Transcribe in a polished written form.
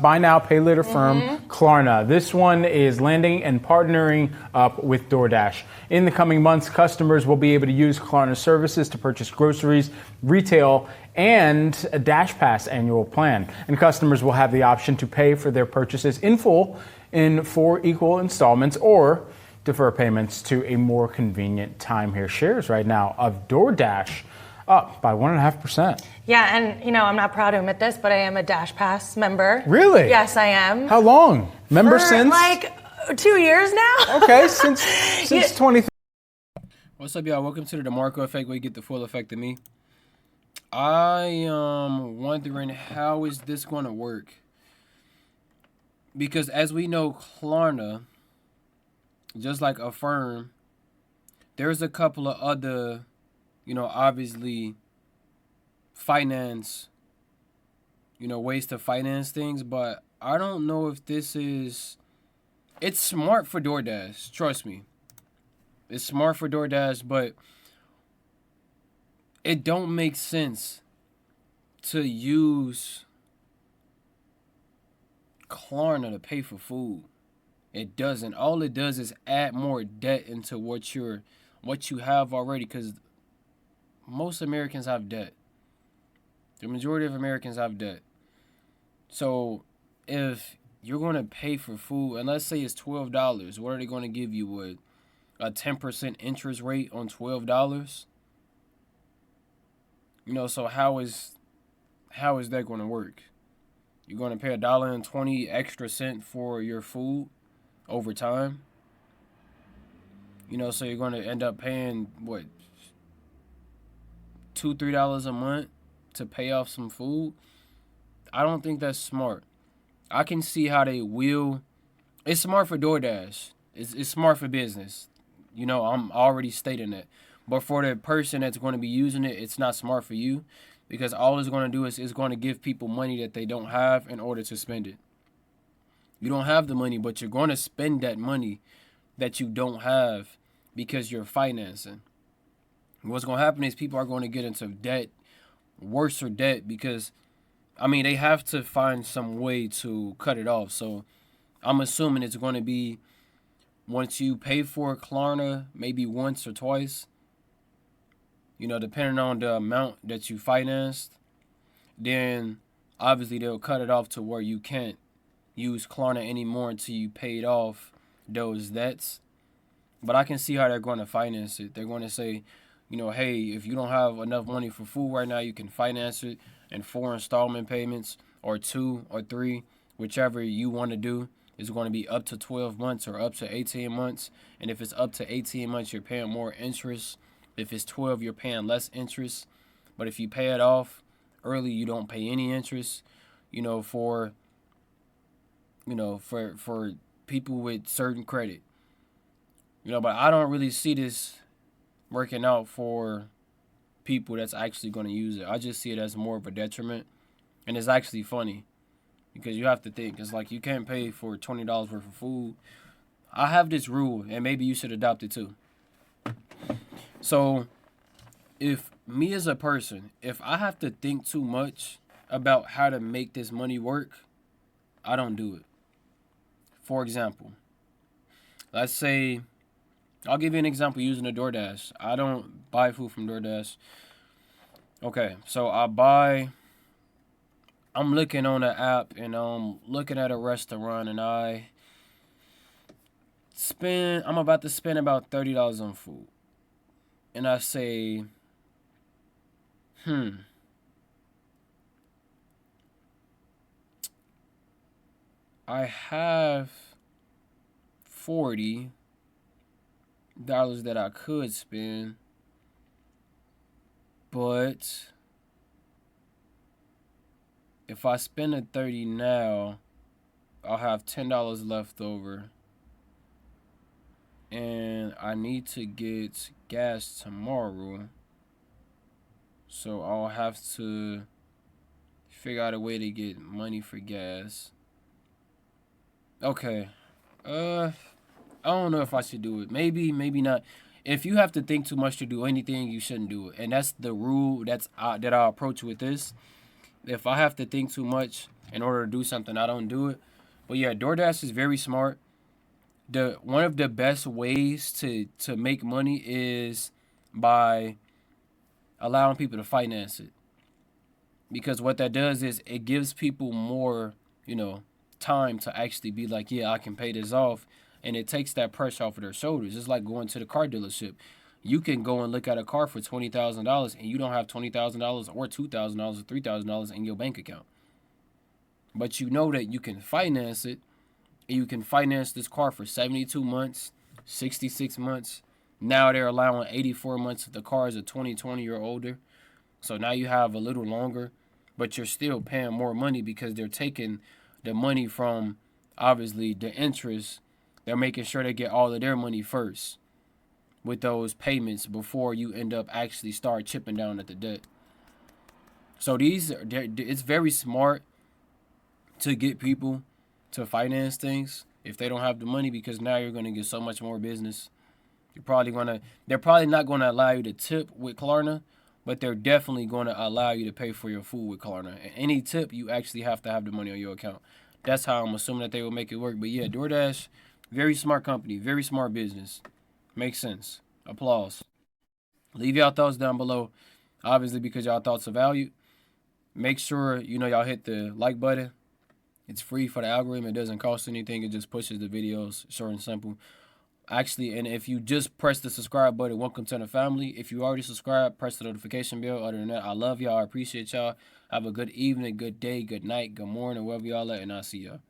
buy now, pay later firm, Klarna. This one is landing and partnering up with DoorDash. In the coming months, customers will be able to use Klarna services to purchase groceries, retail, and a Dash Pass annual plan. And customers will have the option to pay for their purchases in full in 4 equal installments or defer payments to a more convenient time. Here, shares right now of DoorDash up by 1.5%. Yeah, and I'm not proud to admit this, but I am a Dash Pass member. Really? Yes, I am. How long? Member For since? like 2 years now. Okay, since 2013. What's up, y'all? Welcome to the DeMarkco effect, where you get the full effect of me. I am wondering, how is this going to work? Because as we know, Klarna, just like Affirm, there's a couple of other, obviously finance, ways to finance things, but I don't know if this is, it's smart for DoorDash, trust me. It's smart for DoorDash, but it don't make sense to use Klarna to pay for food. It doesn't. All it does is add more debt into what you have already, because most Americans have debt. The majority of Americans have debt. So if you're going to pay for food, and let's say it's $12, what are they going to give you? A 10% interest rate on $12? So how is that going to work? You're going to pay $1.20 extra cent for your food over time? So you're going to end up paying, what, $2, $3 a month to pay off some food? I don't think that's smart. I can see how they will. It's smart for DoorDash. It's smart for business. I'm already stating that. But for the person that's going to be using it, it's not smart for you, because all it's going to do is it's going to give people money that they don't have in order to spend it. You don't have the money, but you're going to spend that money that you don't have because you're financing. What's going to happen is people are going to get into debt, worse debt, because, they have to find some way to cut it off. So I'm assuming it's going to be, once you pay for Klarna, maybe once or twice, depending on the amount that you financed, then obviously they'll cut it off to where you can't use Klarna anymore until you paid off those debts. But I can see how they're going to finance it. They're going to say, hey, if you don't have enough money for food right now, you can finance it in 4 installment payments, or 2 or 3, whichever you want to do. It's going to be up to 12 months or up to 18 months. And if it's up to 18 months, you're paying more interest. If it's 12, you're paying less interest. But if you pay it off early, you don't pay any interest, for people with certain credit. But I don't really see this working out for people that's actually going to use it. I just see it as more of a detriment. And it's actually funny, because you have to think, it's like you can't pay for $20 worth of food. I have this rule, and maybe you should adopt it too. So if me as a person, if I have to think too much about how to make this money work, I don't do it. For example, let's say, I'll give you an example using the DoorDash. I don't buy food from DoorDash. Okay, so I'm looking on the app, and I'm looking at a restaurant, and I'm about to spend about $30 on food. And I say, I have $40 that I could spend, but if I spend the $30 now, I'll have $10 left over. And I need to get gas tomorrow, so I'll have to figure out a way to get money for gas. Okay, I don't know if I should do it. Maybe not. If you have to think too much to do anything, you shouldn't do it. And that's the rule that I approach with this. If I have to think too much, in order to do something, I don't do it. But yeah, DoorDash is very smart. One of the best ways to make money is by allowing people to finance it. Because what that does is it gives people more, time to actually be like, yeah, I can pay this off, and it takes that pressure off of their shoulders. It's like going to the car dealership. You can go and look at a car for $20,000, and you don't have $20,000 or $2,000 or $3,000 in your bank account, but you know that you can finance it, and you can finance this car for 72 months, 66 months. Now they're allowing 84 months if the car is a 2020 or older. So now you have a little longer, but you're still paying more money because they're taking the money from, obviously, the interest. They're making sure they get all of their money first with those payments before you end up actually start chipping down at the debt. So it's very smart to get people to finance things if they don't have the money, because now you're going to get so much more business. They're probably not going to allow you to tip with Klarna, but they're definitely going to allow you to pay for your food with Klarna. And any tip, you actually have to have the money on your account. That's how I'm assuming that they will make it work. But yeah, DoorDash, very smart company, very smart business. Makes sense. Applause. Leave y'all thoughts down below, obviously, because y'all thoughts are valued. Make sure, y'all hit the like button. It's free for the algorithm. It doesn't cost anything. It just pushes the videos, short and simple. Actually, and if you just press the subscribe button, welcome to the family. If you already subscribed, press the notification bell. Other than that, I love y'all. I appreciate y'all. Have a good evening, good day, good night, good morning, wherever y'all at, and I'll see y'all.